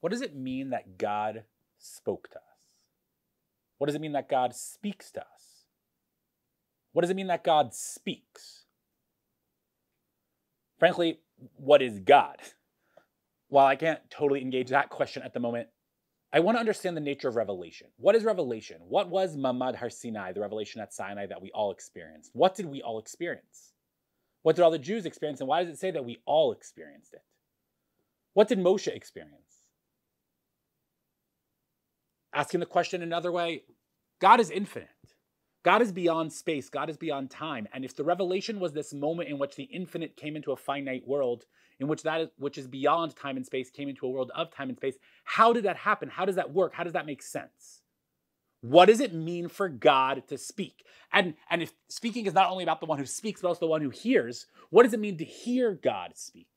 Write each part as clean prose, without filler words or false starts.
What does it mean that God spoke to us? What does it mean that God speaks to us? What does it mean that God speaks? Frankly, what is God? While I can't totally engage that question at the moment, I want to understand the nature of revelation. What is revelation? What was Mamad Har Sinai, the revelation at Sinai that we all experienced? What did we all experience? What did all the Jews experience, and why does it say that we all experienced it? What did Moshe experience? Asking the question another way, God is infinite. God is beyond space. God is beyond time. And if the revelation was this moment in which the infinite came into a finite world, in which which is beyond time and space came into a world of time and space, how did that happen? How does that work? How does that make sense? What does it mean for God to speak? And if speaking is not only about the one who speaks, but also the one who hears, what does it mean to hear God speak?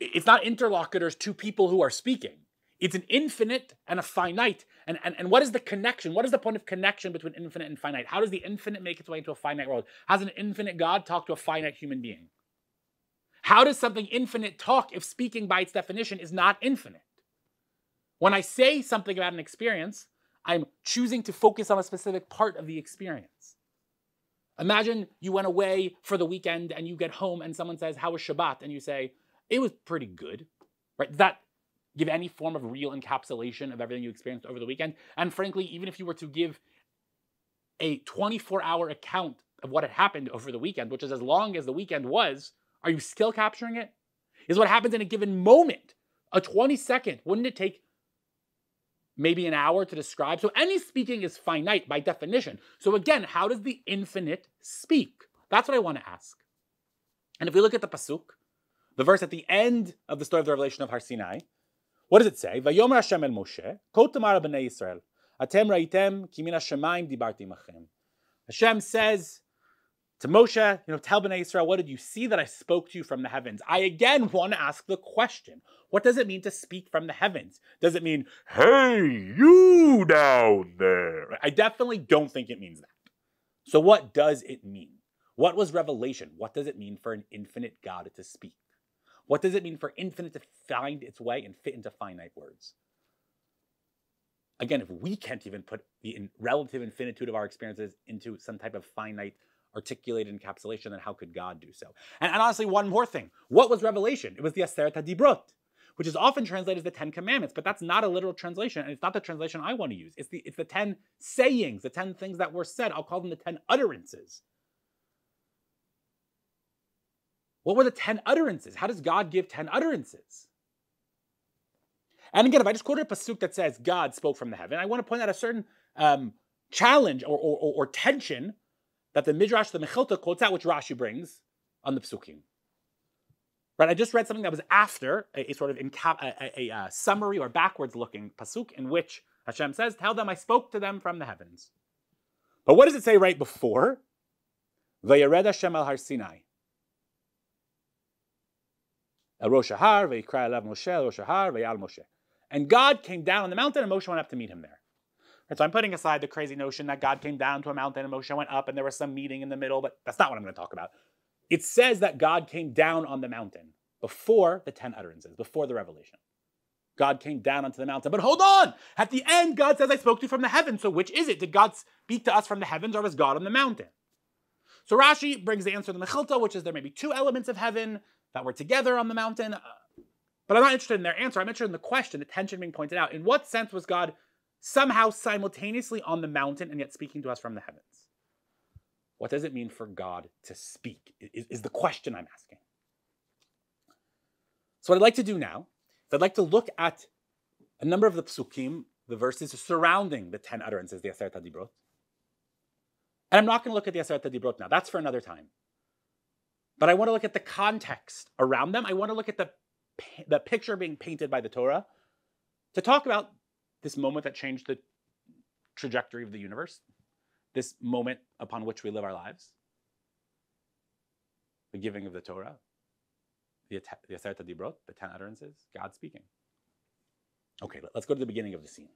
It's not interlocutors, two people who are speaking. It's an infinite and a finite. And what is the connection? What is the point of connection between infinite and finite? How does the infinite make its way into a finite world? How does an infinite God talk to a finite human being? How does something infinite talk if speaking by its definition is not infinite? When I say something about an experience, I'm choosing to focus on a specific part of the experience. Imagine you went away for the weekend and you get home and someone says, "How was Shabbat?" And you say, "It was pretty good." Right? Does that give any form of real encapsulation of everything you experienced over the weekend? And frankly, even if you were to give a 24-hour account of what had happened over the weekend, which is as long as the weekend was, are you still capturing it? Is what happens in a given moment, a 20-second, wouldn't it take maybe an hour to describe? So any speaking is finite by definition. So again, how does the infinite speak? That's what I want to ask. And if we look at the pasuk, the verse at the end of the story of the revelation of Har Sinai, what does it say? Vayomer Hashem el Moshe, Ko tamar b'nei Yisrael, atem raitem ki min hashamayim dibarti machem. Hashem says to Moshe, tell b'nei Yisrael, what did you see that I spoke to you from the heavens? I again want to ask the question, what does it mean to speak from the heavens? Does it mean, hey, you down there? I definitely don't think it means that. So what does it mean? What was revelation? What does it mean for an infinite God to speak? What does it mean for infinite to find its way and fit into finite words? Again, if we can't even put the relative infinitude of our experiences into some type of finite, articulated encapsulation, then how could God do so? And honestly, one more thing. What was revelation? It was the Aseret HaDibrot, which is often translated as the 10 Commandments, but that's not a literal translation, and it's not the translation I want to use. It's the 10 sayings, the 10 things that were said. I'll call them the 10 utterances. What were the 10 utterances? How does God give 10 utterances? And again, if I just quoted a pasuk that says God spoke from the heaven, I want to point out a certain challenge or tension that the Midrash, the Mechilta, quotes out, which Rashi brings on the psukim. Right? I just read something that was after a sort of a summary or backwards-looking pasuk in which Hashem says, "Tell them I spoke to them from the heavens." But what does it say right before? Vayered Hashem al Har Sinai. El Rosh Har, Vayikra Elav Moshe, El Rosh Har, Vayal Moshe. And God came down on the mountain and Moshe went up to meet him there. Right, so I'm putting aside the crazy notion that God came down to a mountain and Moshe went up and there was some meeting in the middle, but that's not what I'm going to talk about. It says that God came down on the mountain before the 10 utterances, before the revelation. God came down onto the mountain. But hold on! At the end, God says, I spoke to you from the heavens. So which is it? Did God speak to us from the heavens or was God on the mountain? So Rashi brings the answer to the Mechilta, which is there may be two elements of heaven that were together on the mountain. But I'm not interested in their answer. I'm interested in the question, the tension being pointed out. In what sense was God somehow simultaneously on the mountain and yet speaking to us from the heavens? What does it mean for God to speak, is the question I'm asking. So what I'd like to do now is I'd like to look at a number of the psukim, the verses surrounding the 10 utterances, the Aseret HaDibrot. And I'm not going to look at the Aseret HaDibrot now. That's for another time. But I want to look at the context around them. I want to look at the picture being painted by the Torah to talk about this moment that changed the trajectory of the universe, this moment upon which we live our lives, the giving of the Torah, the Aseret HaDibrot, the 10 utterances, God speaking. Okay, let's go to the beginning of the scene.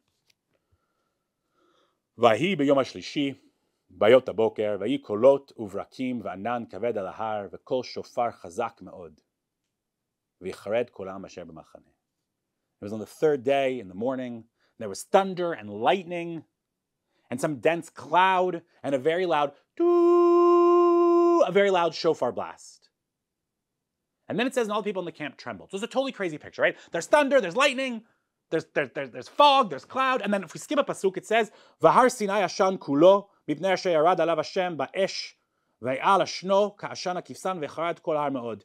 Vahi b'yom hashlishi, bayot haboker, vahi kolot uvrakim v'anan kaved al hahar, v'kol shofar chazak me'od. It was on the third day in the morning. There was thunder and lightning and some dense cloud and a very loud shofar blast. And then it says, and all the people in the camp trembled. So it's a totally crazy picture, right? There's thunder, there's lightning, there's fog, there's cloud. And then if we skip a pasuk, it says, V'har Sinai ashan kulo, mipnei asher yarad alav Hashem ba'esh, ve'al ashno ka'ashan ha'kifsan ve'charad kol har me'od.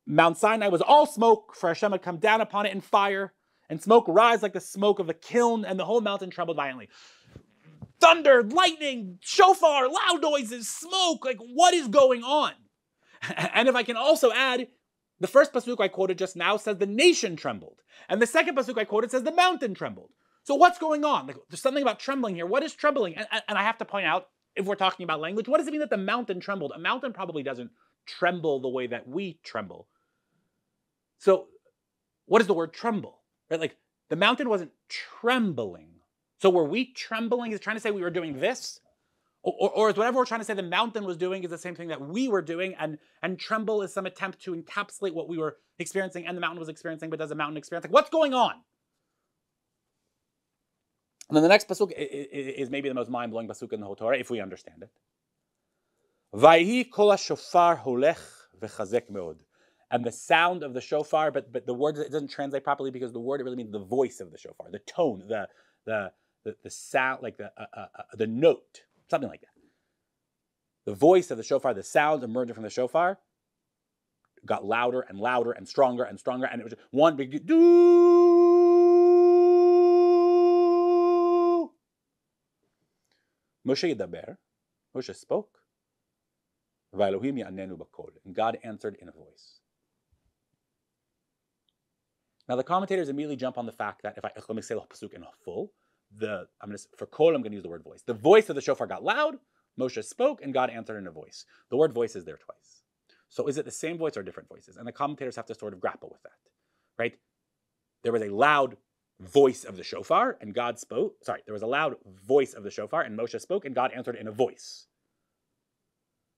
Mount Sinai was all smoke, for Hashem had come down upon it in fire, and smoke rise like the smoke of a kiln, and the whole mountain trembled violently. Thunder, lightning, shofar, loud noises, smoke, like what is going on? And if I can also add, the first pasuk I quoted just now says the nation trembled, and the second pasuk I quoted says the mountain trembled. So what's going on? Like, there's something about trembling here. What is trembling? And I have to point out, if we're talking about language, what does it mean that the mountain trembled? A mountain probably doesn't tremble the way that we tremble. So what is the word tremble? Right? Like the mountain wasn't trembling. So were we trembling? Is it trying to say we were doing this? Or is whatever we're trying to say the mountain was doing is the same thing that we were doing, and tremble is some attempt to encapsulate what we were experiencing and the mountain was experiencing, but does the mountain experience? Like, what's going on? And then the next pasuk is maybe the most mind-blowing pasuk in the whole Torah, if we understand it. Vayhi kol hashofar holech v'chazek meod. And the sound of the shofar, but the word, it doesn't translate properly because the word, it really means the voice of the shofar, the tone, the sound, like the note, something like that. The voice of the shofar, the sound emerging from the shofar, got louder and louder and stronger, and it was one big doo. Moshe yidaber, Moshe spoke, v'Elohim ya'anenu b'kol, and God answered in a voice. Now the commentators immediately jump on the fact that let me say the pasuk in full. For kol, I'm going to use the word voice. The voice of the shofar got loud, Moshe spoke, and God answered in a voice. The word voice is there twice. So is it the same voice or different voices? And the commentators have to sort of grapple with that, right? There was a loud voice of the shofar, and God spoke. Sorry, there was a loud voice of the shofar, and Moshe spoke, and God answered in a voice.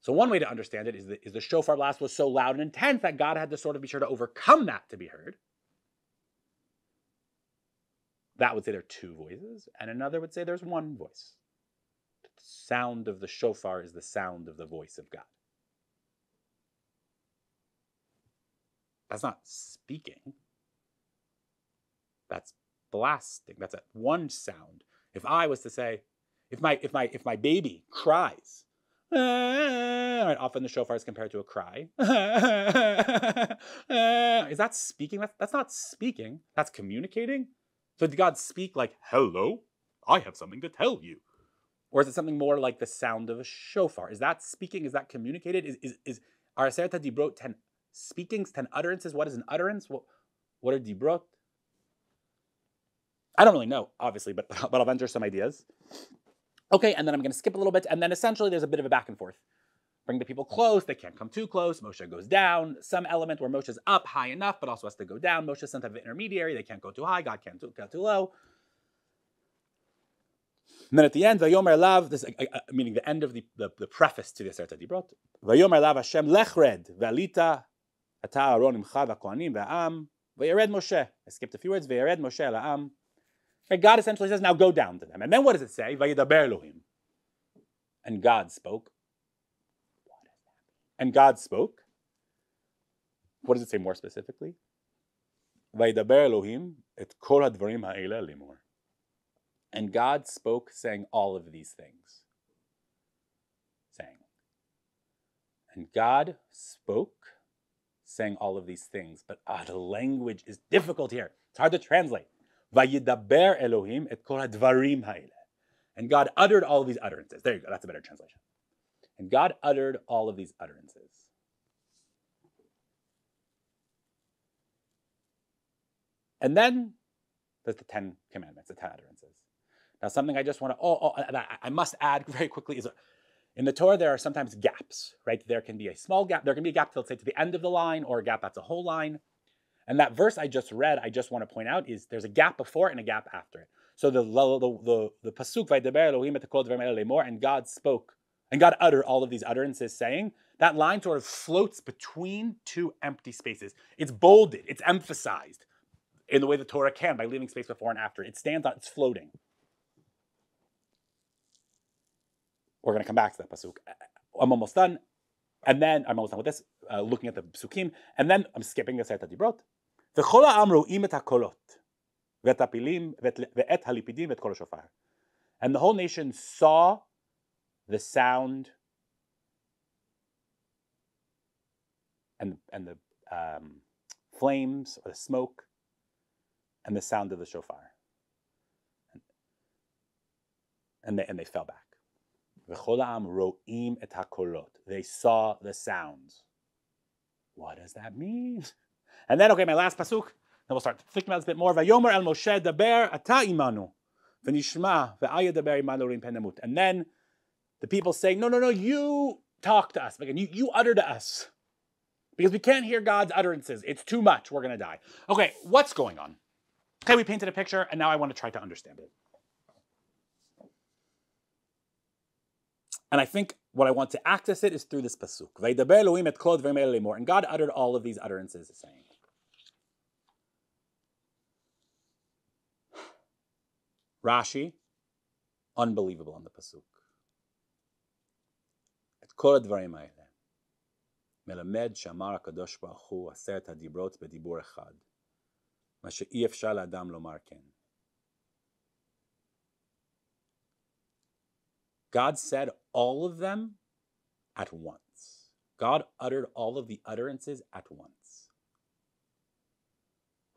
So one way to understand it is the shofar blast was so loud and intense that God had to sort of be sure to overcome that to be heard. That would say there are two voices, and another would say there's one voice. The sound of the shofar is the sound of the voice of God. That's not speaking. That's blasting. That's one sound. If I was to say, if my baby cries, right, often the shofar is compared to a cry. Is that speaking? That's not speaking. That's communicating. So did God speak like, hello, I have something to tell you? Or is it something more like the sound of a shofar? Is that speaking? Is that communicated? Is are Aserta Dibrot 10 speakings, 10 utterances? What is an utterance? What are Dibrot? I don't really know, obviously, but I'll venture some ideas. Okay, and then I'm going to skip a little bit, and then essentially there's a bit of a back and forth. Bring the people close, they can't come too close, Moshe goes down, some element where Moshe's up high enough, but also has to go down. Moshe's some type of intermediary, they can't go too high, God can't go too low. And then at the end, Vayomer Lav, this meaning the end of the preface to the Aserta Dibrot, Vayomer Lav Hashem lechred, valita, ata Aaron imcha v'kohanim v'am, vayered Moshe. I skipped a few words, vayered Moshe la'am. And God essentially says, now go down to them. And then what does it say? Vayidaber Elohim. And God spoke. And God spoke. What does it say more specifically? Vayidaber Elohim et kol hadvarim ha'ela limor. And God spoke, saying all of these things. Saying. And God spoke, saying all of these things. But the language is difficult here. It's hard to translate. Vayidaber Elohim et kol hadvarim ha'ela. And God uttered all of these utterances. There you go. That's a better translation. And God uttered all of these utterances. And then there's the 10 commandments, the 10 utterances. Now, something I just want to, I must add very quickly is, in the Torah, there are sometimes gaps, right? There can be a small gap. There can be a gap, let's say, to the end of the line, or a gap that's a whole line. And that verse I just read, I just want to point out, is there's a gap before and a gap after it. So the pasuk, Vayidaber Elohim et kol dvarim ha'ela lemor, and God spoke, and God uttered all of these utterances, saying, that line sort of floats between two empty spaces. It's bolded, it's emphasized in the way the Torah can by leaving space before and after. It stands out, it's floating. We're going to come back to that pasuk. I'm almost done. And then, I'm almost done with this, looking at the psukim. And then, I'm skipping the Seta Dibrot. V'chol ha'am ro'im et ha'kolot, v'et hapilim, v'et halipidim, v'et kol ha'shofar. And the whole nation saw the sound and the flames, or the smoke, and the sound of the shofar. And they fell back. V'chol ha'am ro'im et ha'kolot. They saw the sounds. What does that mean? And then, okay, my last pasuk. Then we'll start thinking about this a bit more. Vayomer el Moshe daber ata imanu, v'nishma ve'aya daber imanu rim penamut. And then the people say, no, you talk to us. Again, you utter to us. Because we can't hear God's utterances. It's too much. We're going to die. Okay, what's going on? Okay, we painted a picture, and now I want to try to understand it. And I think what I want to access it is through this pasuk. And God uttered all of these utterances, saying. Rashi, unbelievable on the pasuk. Et kol advarim haele melamed shamar hakadosh baruch hu aseret hadibrot bedibur echad, ma she'i efshar la'adam lomar ken. God said all of them at once. God uttered all of the utterances at once.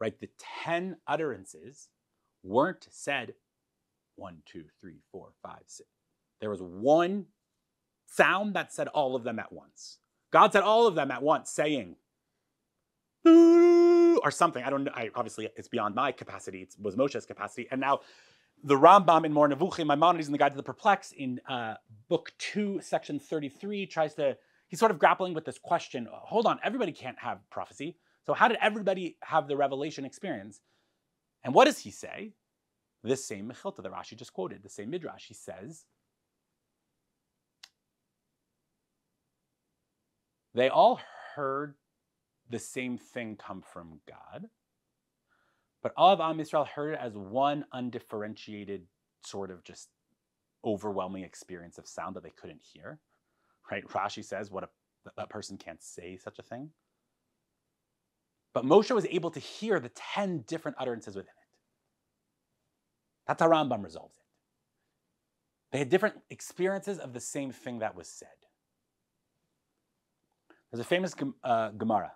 Right? The 10 utterances weren't said 1, 2, 3, 4, 5, 6. There was one sound that said all of them at once. God said all of them at once, saying, or something. I don't know. Obviously, it's beyond my capacity. It was Moshe's capacity. And now, the Rambam in More Nevuchim, Maimonides in the Guide to the Perplexed, in book 2, section 33, he's sort of grappling with this question. Hold on, everybody can't have prophecy. So how did everybody have the revelation experience? And what does he say? This same Mechilta that Rashi just quoted, the same Midrash, he says, they all heard the same thing come from God, but all of Am Yisrael heard it as one undifferentiated sort of just overwhelming experience of sound that they couldn't hear. Right? Rashi says that person can't say such a thing. But Moshe was able to hear the 10 different utterances within it. That's how Rambam resolves it. They had different experiences of the same thing that was said. There's a famous Gemara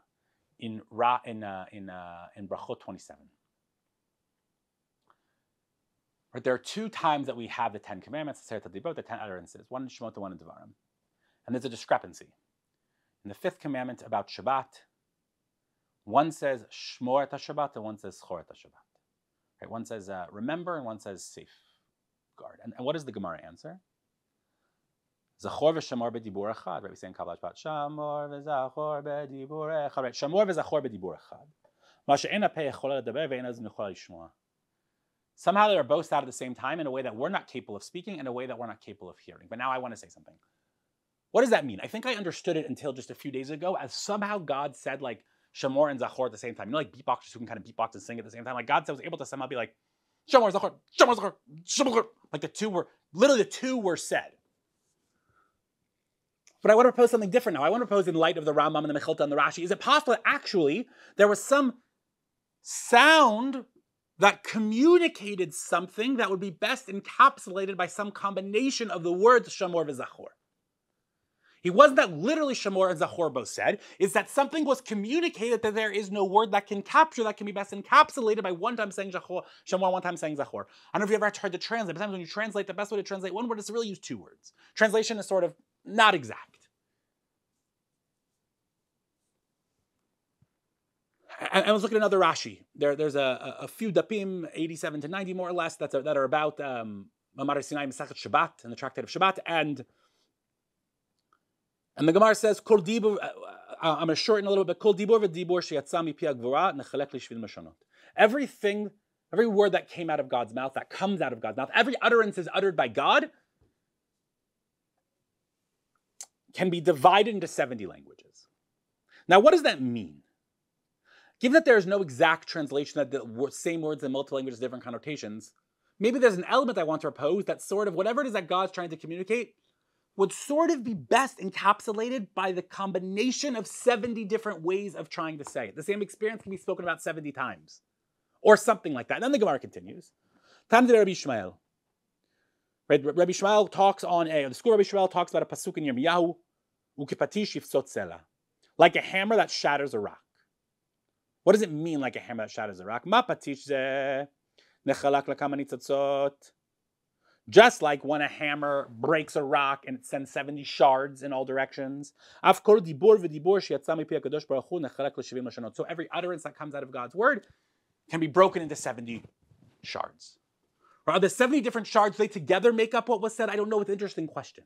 in Brachot 27. Right, there are 2 times that we have the 10 commandments, the 10 utterances, one in Shemot and one in Devarim. And there's a discrepancy. In the 5th commandment about Shabbat, one says Shmor et HaShabbat and one says Chor et HaShabbat. Right, one says remember and one says safeguard. And what does the Gemara answer? Zachor v'shamor b'dibur echad. Right, we say in Kabbalah Shabbat, Shamor v'zachor b'dibur echad. Right, Shamor v'zachor b'dibur echad. Ma she'en ha'peh yechola ledaber ve'en ha'zin yechola lishmoa. Somehow they are both said at the same time in a way that we're not capable of speaking, in a way that we're not capable of hearing. But now I want to say something. What does that mean? I think I understood it until just a few days ago as somehow God said like Shamor and Zachor at the same time. You know, like beatboxers who can kind of beatbox and sing at the same time. Like God was able to somehow be like Shamor, Zachor, Shamor, Zachor, Shamor. Like the two were said. But I want to propose something different now. I want to propose in light of the Rambam and the Mechilta and the Rashi. Is it possible that actually there was some sound that communicated something that would be best encapsulated by some combination of the words Shamor v'Zachor? It wasn't that literally Shamor and Zachor both said. It's that something was communicated that there is no word that can capture, that can be best encapsulated by one time saying Shamor, one time saying Zachor. I don't know if you've ever tried to translate. Sometimes when you translate, the best way to translate one word is to really use 2 words. Translation is sort of not exact. I was looking at another Rashi. There's a few dapim, 87 to 90 more or less, that are about Mamar Sinai Mesachet Shabbat and the tractate of Shabbat, and the Gemara says, "Kol dibur." I'm going to shorten a little bit. Kol dibur v'dibur sheyatza mipi hagvura nechalek lishvil mashonot. Everything, every word that came out of God's mouth, that comes out of God's mouth, every utterance is uttered by God. can be divided into 70 languages. Now, what does that mean? Given that there is no exact translation, that the same words in multiple languages, different connotations, maybe there's an element I want to propose that sort of whatever it is that God's trying to communicate would sort of be best encapsulated by the combination of 70 different ways of trying to say it. The same experience can be spoken about 70 times, or something like that. And then the Gemara continues. Time to Rabbi Ishmael. Right, Rabbi Ishmael talks on the school. Rabbi Ishmael talks about a pasuk in Yirmiyahu, ukipatish yifsot sela, like a hammer that shatters a rock. What does it mean, like a hammer that shatters a rock? Ma patish ze nechalak lakama nitzatzot. Just like when a hammer breaks a rock and it sends 70 shards in all directions. So every utterance that comes out of God's word can be broken into 70 shards. Are the 70 different shards, they together make up what was said? I don't know. It's an interesting question.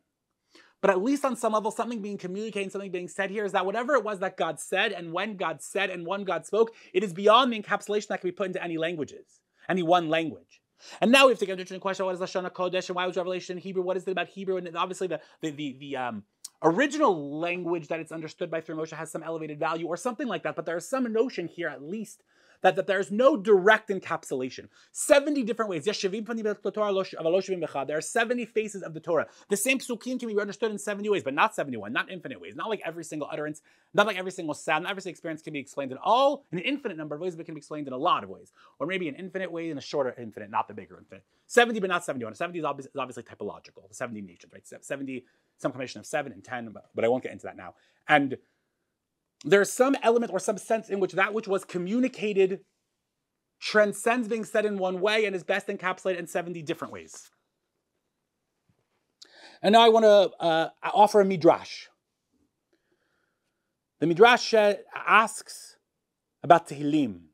But at least on some level, something being communicated, something being said here is that whatever it was that God said and when God said and when God spoke, it is beyond the encapsulation that can be put into any languages, any one language. And now we have to get into an interesting question: what is Lashon HaKodesh, and why was Revelation in Hebrew? What is it about Hebrew? And obviously, the original language that it's understood by through Moshe has some elevated value, or something like that. But there is some notion here, at least, that there's no direct encapsulation. 70 different ways. There are 70 faces of the Torah. The same psukim can be understood in 70 ways, but not 71, not infinite ways. Not like every single utterance, not like every single sound, not every single experience can be explained in an infinite number of ways, but can be explained in a lot of ways. Or maybe an infinite way and a shorter infinite, not the bigger infinite. 70, but not 71. 70 is obviously typological. The 70 nations, right? 70, some combination of 7 and 10, but I won't get into that now. And there's some element or some sense in which that which was communicated transcends being said in one way and is best encapsulated in 70 different ways. And now I want to offer a midrash. The midrash asks about Tehillim.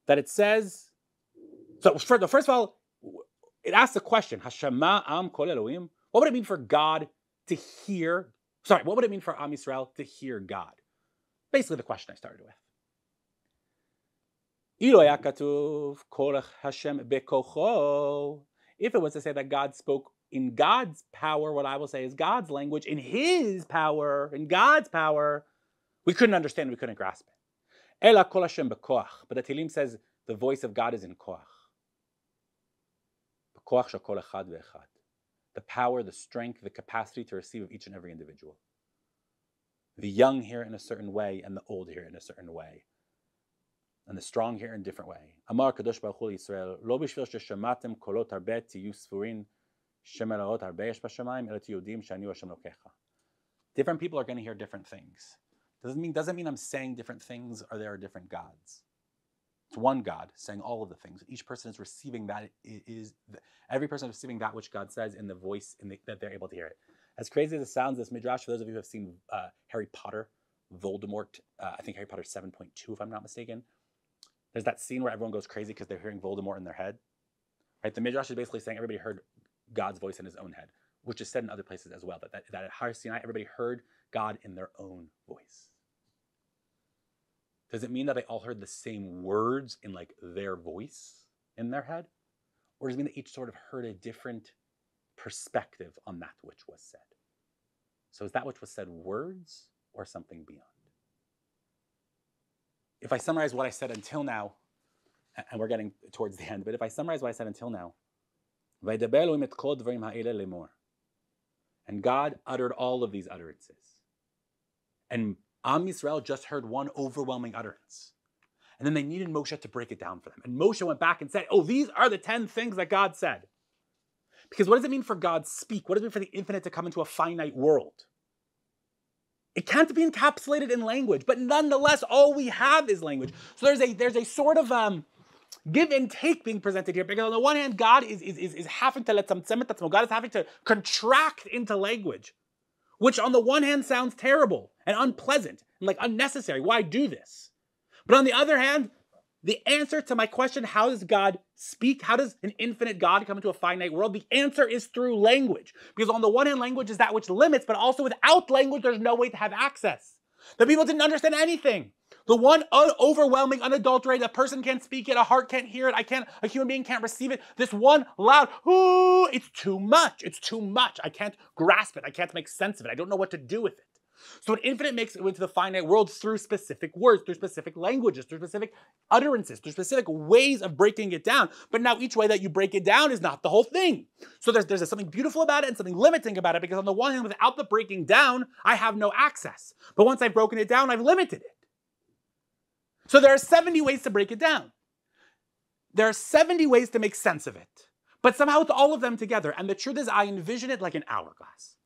That it says, so first of all, it asks the question, Hashama am kol Elohim? What would it mean for God to hear? Sorry, what would it mean for Am Yisrael to hear God? Basically the question I started with. If it was to say that God spoke in God's power, what I will say is God's language, in His power, in God's power, we couldn't understand, we couldn't grasp it. But the Tehillim says the voice of God is in koach. The power, the strength, the capacity to receive of each and every individual. The young hear in a certain way, and the old hear in a certain way. And the strong hear in a different way. Amar Kadosh Baruch Hu Yisrael, lo bishvil sheshamatem kolot harbe tiyu sfurin shemelot harbe yesh b'shamayim ela tiyu yodim shani Hashem lokecha. Different people are going to hear different things. Doesn't mean I'm saying different things or there are different gods. It's one God saying all of the things. Each person is receiving that. Every person is receiving that which God says in the voice that they're able to hear it. As crazy as it sounds, this midrash, for those of you who have seen Harry Potter, Voldemort, I think Harry Potter 7.2, if I'm not mistaken, there's that scene where everyone goes crazy because they're hearing Voldemort in their head. Right? The midrash is basically saying everybody heard God's voice in his own head, which is said in other places as well, that at Har Sinai, everybody heard God in their own voice. Does it mean that they all heard the same words in like their voice in their head? Or does it mean that each sort of heard a different perspective on that which was said? So is that which was said words or something beyond? If I summarize what I said until now, and we're getting towards the end, but if I summarize what I said until now, and God uttered all of these utterances. And Am Yisrael just heard one overwhelming utterance. And then they needed Moshe to break it down for them. And Moshe went back and said, oh, these are the 10 things that God said. Because what does it mean for God to speak? What does it mean for the infinite to come into a finite world? It can't be encapsulated in language, but nonetheless, all we have is language. So there's a sort of give and take being presented here. Because on the one hand, God is having to God is having to contract into language, which on the one hand sounds terrible and unpleasant and like unnecessary. Why do this? But on the other hand, the answer to my question, how does God speak? How does an infinite God come into a finite world? The answer is through language. Because on the one hand, language is that which limits, but also without language, there's no way to have access. The people didn't understand anything. The one overwhelming, unadulterated, a person can't speak it, a heart can't hear it, a human being can't receive it. This one loud, ooh, it's too much. It's too much. I can't grasp it. I can't make sense of it. I don't know what to do with it. So an infinite makes it into the finite world through specific words, through specific languages, through specific utterances, through specific ways of breaking it down. But now each way that you break it down is not the whole thing. So there's something beautiful about it and something limiting about it, because on the one hand, without the breaking down, I have no access. But once I've broken it down, I've limited it. So there are 70 ways to break it down. There are 70 ways to make sense of it. But somehow it's all of them together. And the truth is, I envision it like an hourglass.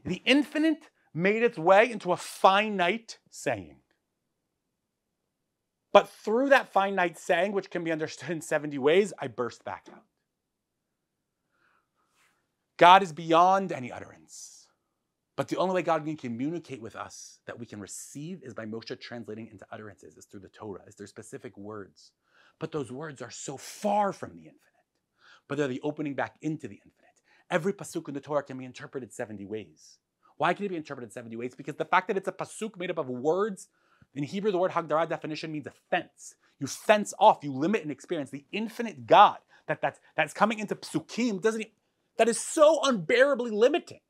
The infinite made its way into a finite saying. But through that finite saying, which can be understood in 70 ways, I burst back out. God is beyond any utterance. But the only way God can communicate with us, that we can receive, is by Moshe translating into utterances, is through the Torah, is through specific words. But those words are so far from the infinite. But they're the opening back into the infinite. Every pasuk in the Torah can be interpreted 70 ways. Why can it be interpreted 70 ways? Because the fact that it's a pasuk made up of words, in Hebrew, the word hagdara definition means a fence. You fence off, you limit an experience. The infinite God that's coming into psukim that is so unbearably limiting,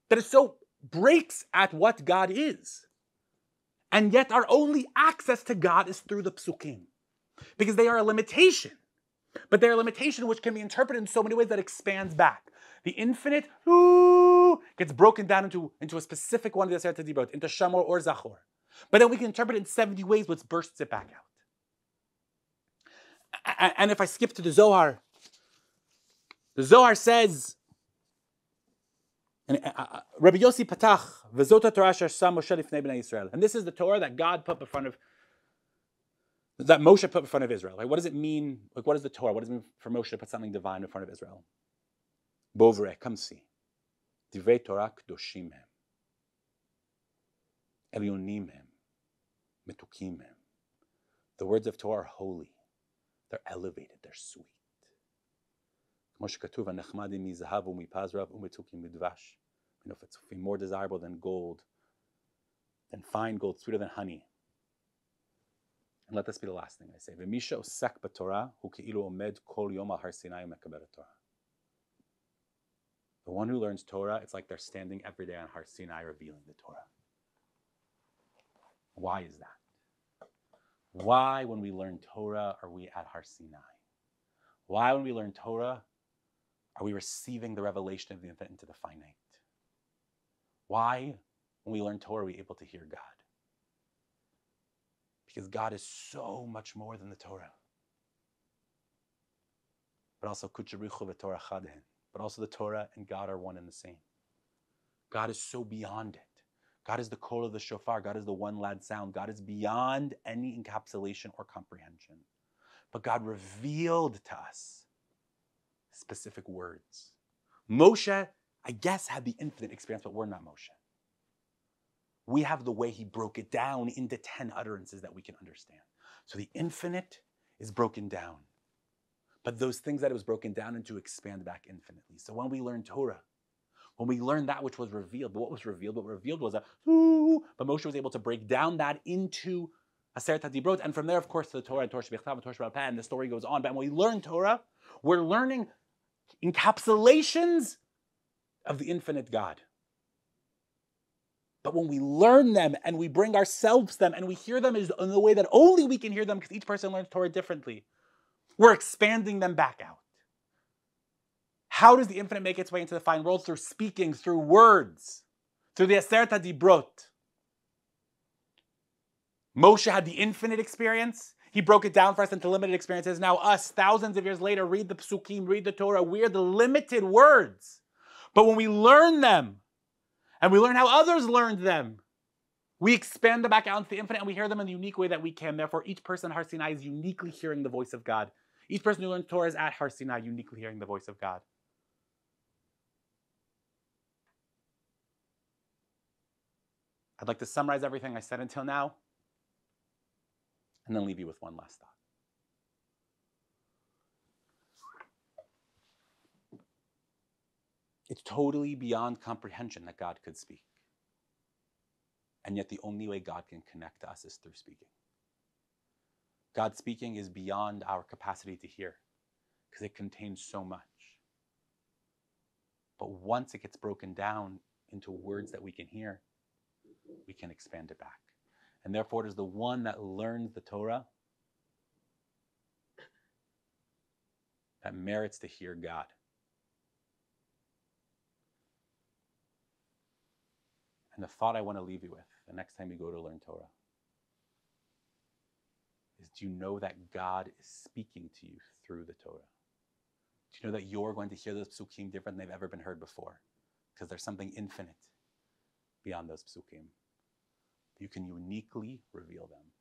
that it so breaks at what God is. And yet our only access to God is through the psukim, because they are a limitation. But they're a limitation which can be interpreted in so many ways that expands back. The infinite gets broken down into a specific one of the Aseret HaDibrot, into Shamor or Zachor. But then we can interpret it in 70 ways, which bursts it back out. And if I skip to the Zohar says, Rabbi Yossi Patach, V'zot Torah asher sam Moshe lifnei bnei Yisrael. And this is the Torah that God put in front of, that Moshe put in front of Israel. Like, what does it mean? Like, what is the Torah? What does it mean for Moshe to put something divine in front of Israel? Bovre, come see. Divrei Torah kdoshim hem. Elyonim hem. Metukim hem. The words of Torah are holy. They're elevated. They're sweet. More desirable than gold, than fine gold, sweeter than honey. And let this be the last thing I say. The one who learns Torah, it's like they're standing every day on Har Sinai revealing the Torah. Why is that? Why, when we learn Torah, are we at Har Sinai? Why, when we learn Torah, are we receiving the revelation of the infinite into the finite? Why, when we learn Torah, are we able to hear God? Because God is so much more than the Torah. But also, but also the Torah and God are one and the same. God is so beyond it. God is the call of the shofar. God is the one loud sound. God is beyond any encapsulation or comprehension. But God revealed to us specific words. Moshe, I guess, had the infinite experience, but we're not Moshe. We have the way he broke it down into 10 utterances that we can understand. So the infinite is broken down. But those things that it was broken down into expand back infinitely. So when we learn Torah, when we learn that which was revealed, what was revealed? What revealed was but Moshe was able to break down that into Aseret HaDibrot, and from there, of course, to the Torah and Torah Shebechtav and Torah Sheba'al Peh, and the story goes on. But when we learn Torah, we're learning encapsulations of the infinite God. But when we learn them and we bring ourselves to them and we hear them in the way that only we can hear them, because each person learns Torah differently, we're expanding them back out. How does the infinite make its way into the fine world? Through speaking, through words, through the Aseret HaDibrot. Moshe had the infinite experience. He broke it down for us into limited experiences. Now us, thousands of years later, read the Psukim, read the Torah. We're the limited words. But when we learn them, and we learn how others learned them, we expand them back out into the infinite, and we hear them in the unique way that we can. Therefore, each person at Har Sinai is uniquely hearing the voice of God. Each person who learns Torah is at Har Sinai uniquely hearing the voice of God. I'd like to summarize everything I said until now, and then leave you with one last thought. It's totally beyond comprehension that God could speak. And yet the only way God can connect to us is through speaking. God speaking is beyond our capacity to hear because it contains so much. But once it gets broken down into words that we can hear, we can expand it back. And therefore, it is the one that learns the Torah that merits to hear God. And the thought I want to leave you with the next time you go to learn Torah is, do you know that God is speaking to you through the Torah? Do you know that you're going to hear those psukim different than they've ever been heard before? Because there's something infinite beyond those psukim. You can uniquely reveal them.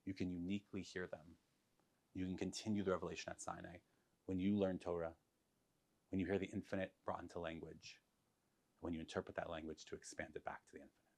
You can uniquely hear them. You can continue the revelation at Sinai when you learn Torah, when you hear the infinite brought into language, when you interpret that language to expand it back to the infinite.